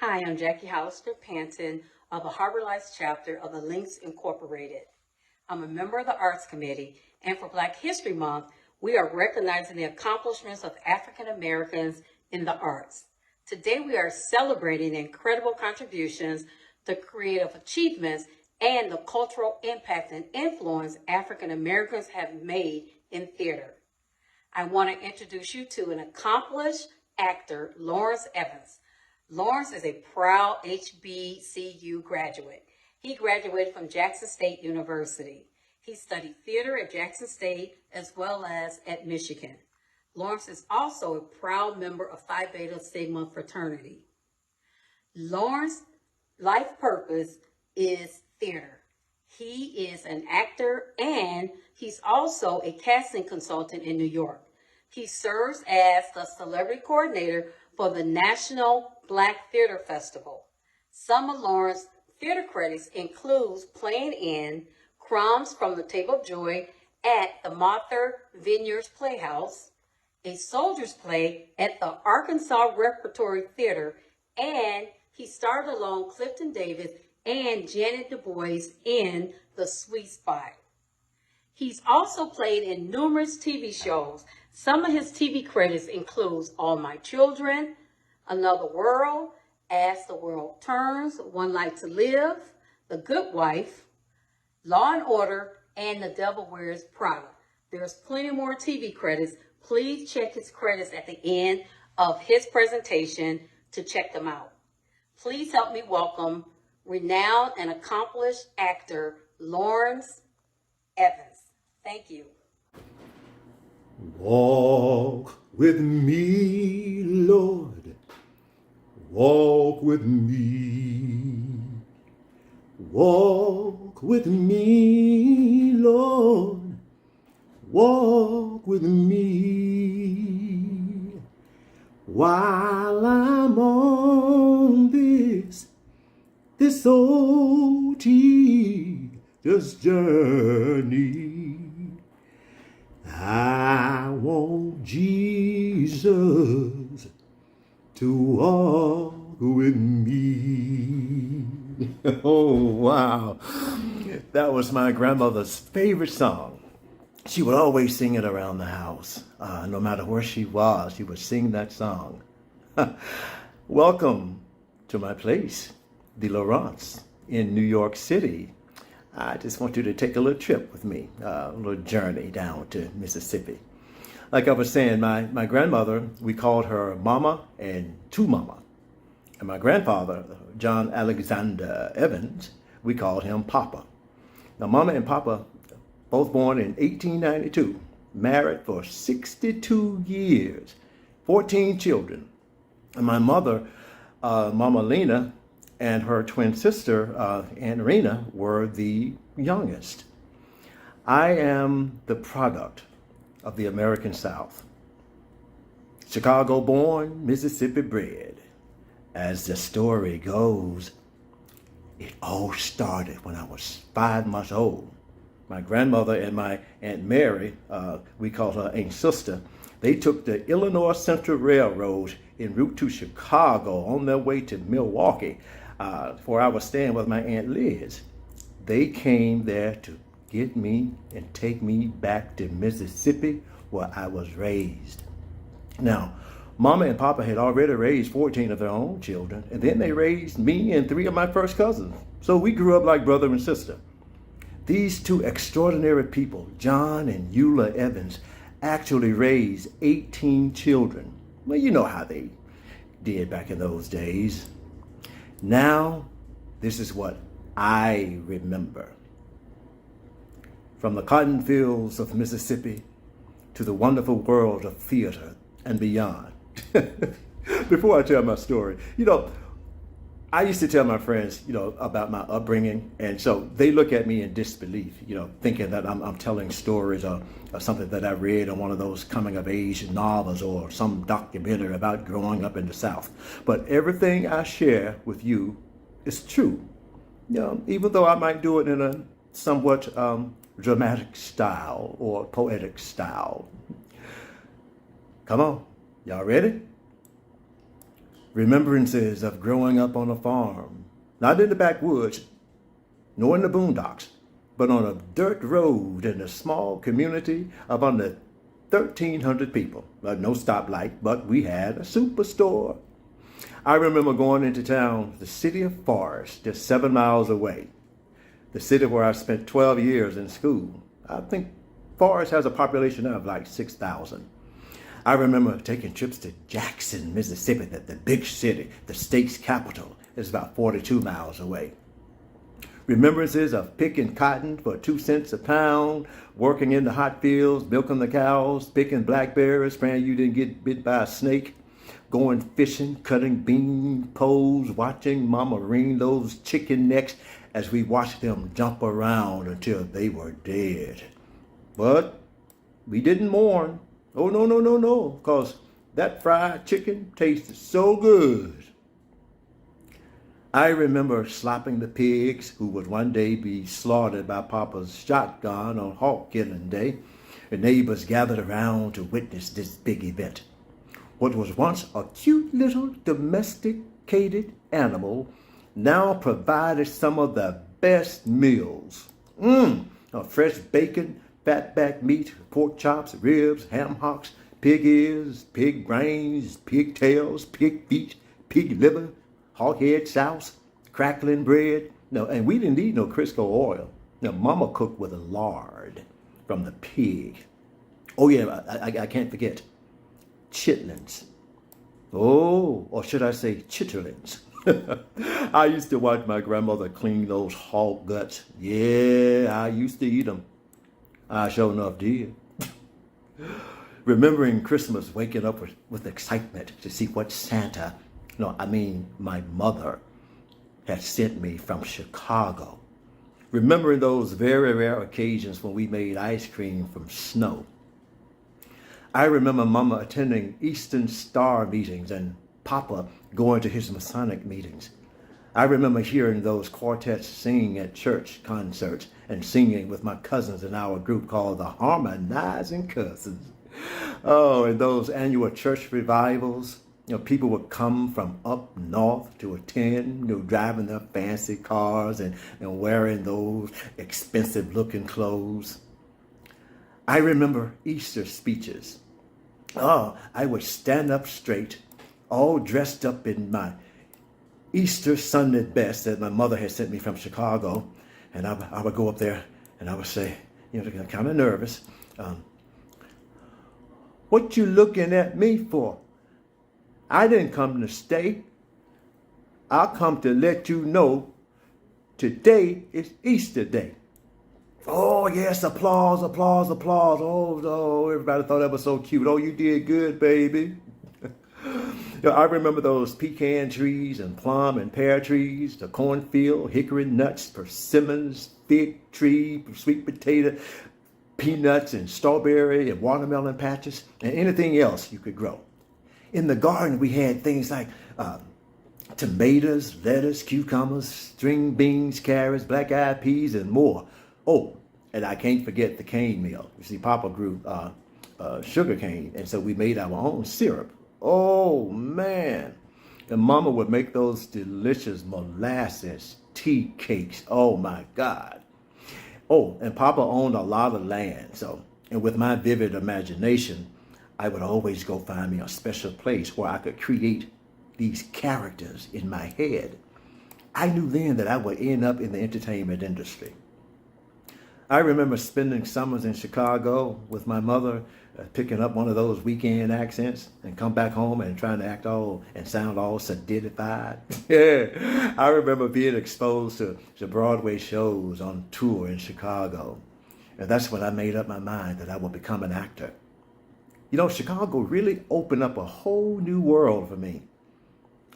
Hi, I'm Jackie Hollister Panton of the Harbor Lights chapter of the Links Incorporated. I'm a member of the Arts Committee, and for Black History Month, we are recognizing the accomplishments of African Americans in the arts. Today, we are celebrating the incredible contributions, the creative achievements, and the cultural impact and influence African Americans have made in theater. I want to introduce you to an accomplished actor, Lawrence Evans. Lawrence is a proud HBCU graduate. He graduated from Jackson State University. He studied theater at Jackson State as well as at Michigan. Lawrence is also a proud member of Phi Beta Sigma fraternity. Lawrence's life purpose is theater. He is an actor and he's also a casting consultant in New York. He serves as the celebrity coordinator for the National Black Theater Festival. Some of Lawrence's theater credits includes playing in Crumbs from the Table of Joy at the Vineyard Playhouse, a soldier's play at the Arkansas Repertory Theater, and he starred along Clifton Davis and Janet DuBois in The Sweet Spot. He's also played in numerous TV shows. Some of his TV credits includes All My Children, Another World, As the World Turns, One Life to Live, The Good Wife, Law and Order, and The Devil Wears Prada. There's plenty more TV credits. Please check his credits at the end of his presentation to check them out. Please help me welcome renowned and accomplished actor Lawrence Evans. Thank you. Walk with me, Lord, walk with me. Walk with me, Lord, walk with me. While I'm on this old tedious journey, I want Jesus to walk with me. Oh, wow. That was my grandmother's favorite song. She would always sing it around the house. No matter where she was, she would sing that song. Welcome to my place, the Laurents in New York City. I just want you to take a little trip with me, a little journey down to Mississippi. Like I was saying, my grandmother, we called her Mama and Two Mama. And my grandfather, John Alexander Evans, we called him Papa. Now, Mama and Papa, both born in 1892, married for 62 years, 14 children. And my mother, Mama Lena, and her twin sister, Aunt Rena, were the youngest. I am the product of the American South. Chicago born, Mississippi bred. As the story goes, it all started when I was 5 months old. My grandmother and my Aunt Mary, we called her Aunt Sister, they took the Illinois Central Railroad en route to Chicago on their way to Milwaukee, where I was staying with my Aunt Liz. They came there to get me and take me back to Mississippi, where I was raised. Now, Mama and Papa had already raised 14 of their own children, and then they raised me and 3 of my first cousins. So we grew up like brother and sister. These two extraordinary people, John and Eula Evans, actually raised 18 children. Well, you know how they did back in those days. Now, this is what I remember. From the cotton fields of Mississippi to the wonderful world of theater and beyond. Before I tell my story, I used to tell my friends, about my upbringing, and so they look at me in disbelief, thinking that I'm telling stories or something that I read on one of those coming-of-age novels or some documentary about growing up in the South. But everything I share with you is true, even though I might do it in a somewhat dramatic style or poetic style. Come on, y'all ready? Remembrances of growing up on a farm, not in the backwoods, nor in the boondocks, but on a dirt road in a small community of under 1,300 people. No stoplight, but we had a superstore. I remember going into town, the city of Forest, just 7 miles away. The city where I spent 12 years in school. I think Forest has a population of like 6,000. I remember taking trips to Jackson, Mississippi, the big city, the state's capital. It's about 42 miles away. Remembrances of picking cotton for 2 cents a pound, working in the hot fields, milking the cows, picking blackberries, praying you didn't get bit by a snake, going fishing, cutting bean poles, watching Mama wring those chicken necks as we watched them jump around until they were dead. But we didn't mourn. Oh, no, because that fried chicken tasted so good. I remember slopping the pigs who would one day be slaughtered by Papa's shotgun on hawk killing day. The neighbors gathered around to witness this big event. What was once a cute little domesticated animal now provided some of the best meals. Fresh bacon, fatback meat, pork chops, ribs, ham hocks, pig ears, pig brains, pig tails, pig feet, pig liver, hog head sauce, crackling bread. No, and we didn't need no Crisco oil. Now, Mama cooked with lard from the pig. Oh yeah, I can't forget chitlins. Oh, or should I say chitterlings? I used to watch my grandmother clean those hog guts. Yeah, I used to eat them. I sure enough did. Remembering Christmas, waking up with excitement to see what Santa, my mother, had sent me from Chicago. Remembering those very rare occasions when we made ice cream from snow. I remember Mama attending Eastern Star meetings and Papa going to his Masonic meetings. I remember hearing those quartets sing at church concerts and singing with my cousins in our group called the Harmonizing Cousins. Oh, and those annual church revivals, people would come from up north to attend, driving their fancy cars and wearing those expensive looking clothes. I remember Easter speeches. Oh, I would stand up straight, all dressed up in my Easter Sunday best that my mother had sent me from Chicago. And I would go up there and I would say, kind of nervous, what you looking at me for? I didn't come to stay. I come to let you know today is Easter Day. Oh, yes, applause, applause, applause. Oh, everybody thought that was so cute. Oh, you did good, baby. I remember those pecan trees and plum and pear trees, the cornfield, hickory nuts, persimmons, fig tree, sweet potato, peanuts and strawberry and watermelon patches, and anything else you could grow. In the garden, we had things like tomatoes, lettuce, cucumbers, string beans, carrots, black-eyed peas, and more. Oh, and I can't forget the cane mill. You see, Papa grew sugar cane, and so we made our own syrup. Oh, man. And Mama would make those delicious molasses tea cakes. Oh, my God. Oh, and Papa owned a lot of land. And with my vivid imagination, I would always go find me a special place where I could create these characters in my head. I knew then that I would end up in the entertainment industry. I remember spending summers in Chicago with my mother, picking up one of those weekend accents and come back home and trying to act all and sound all solidified. Yeah, I remember being exposed to Broadway shows on tour in Chicago. And that's when I made up my mind that I would become an actor. Chicago really opened up a whole new world for me.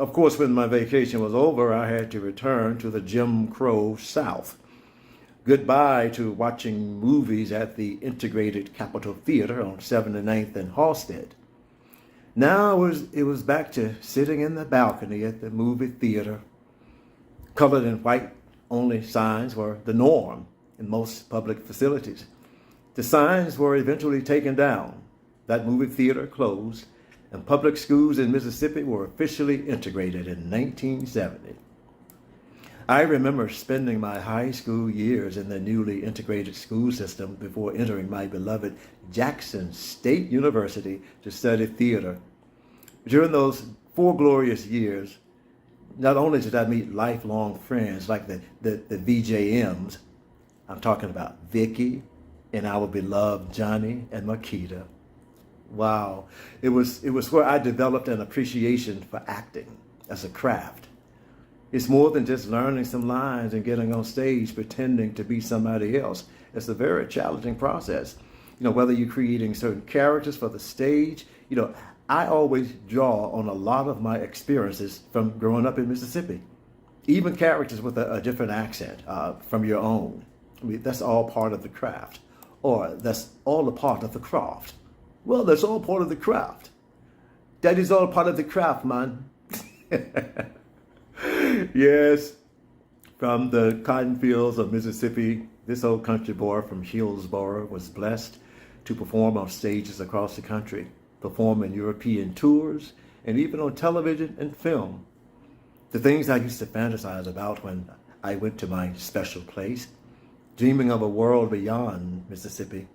Of course, when my vacation was over, I had to return to the Jim Crow South. Goodbye to watching movies at the Integrated Capitol Theater on 7th and 9th and Halstead. Now it was back to sitting in the balcony at the movie theater. Colored and white only signs were the norm in most public facilities. The signs were eventually taken down. That movie theater closed, and public schools in Mississippi were officially integrated in 1970. I remember spending my high school years in the newly integrated school system before entering my beloved Jackson State University to study theater. During those 4 glorious years, not only did I meet lifelong friends like the VJMs, I'm talking about Vicky and our beloved Johnny and Makita. Wow, it was where I developed an appreciation for acting as a craft. It's more than just learning some lines and getting on stage pretending to be somebody else. It's a very challenging process. Whether you're creating certain characters for the stage, I always draw on a lot of my experiences from growing up in Mississippi. Even characters with a different accent from your own. That's all part of the craft. Or that's all a part of the craft. Well, that's all part of the craft. That is all part of the craft, man. Yes, from the cotton fields of Mississippi, this old country boy from Hillsborough was blessed to perform on stages across the country, perform in European tours, and even on television and film. The things I used to fantasize about when I went to my special place, dreaming of a world beyond Mississippi.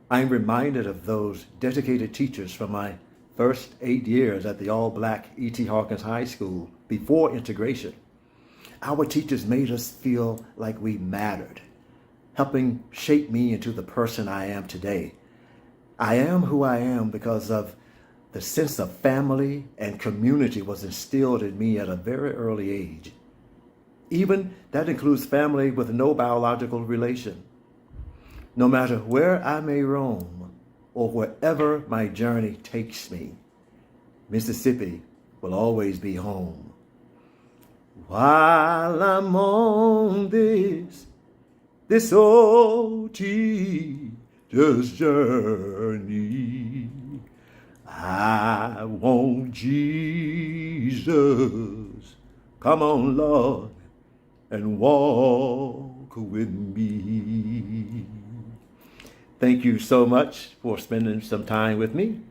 I'm reminded of those dedicated teachers from my first 8 years at the all-black E.T. Hawkins High School before integration. Our teachers made us feel like we mattered, helping shape me into the person I am today. I am who I am because of the sense of family and community was instilled in me at a very early age. Even that includes family with no biological relation. No matter where I may roam or wherever my journey takes me, Mississippi will always be home. While I'm on this old tedious journey, I want Jesus, come on, Lord, and walk with me. Thank you so much for spending some time with me.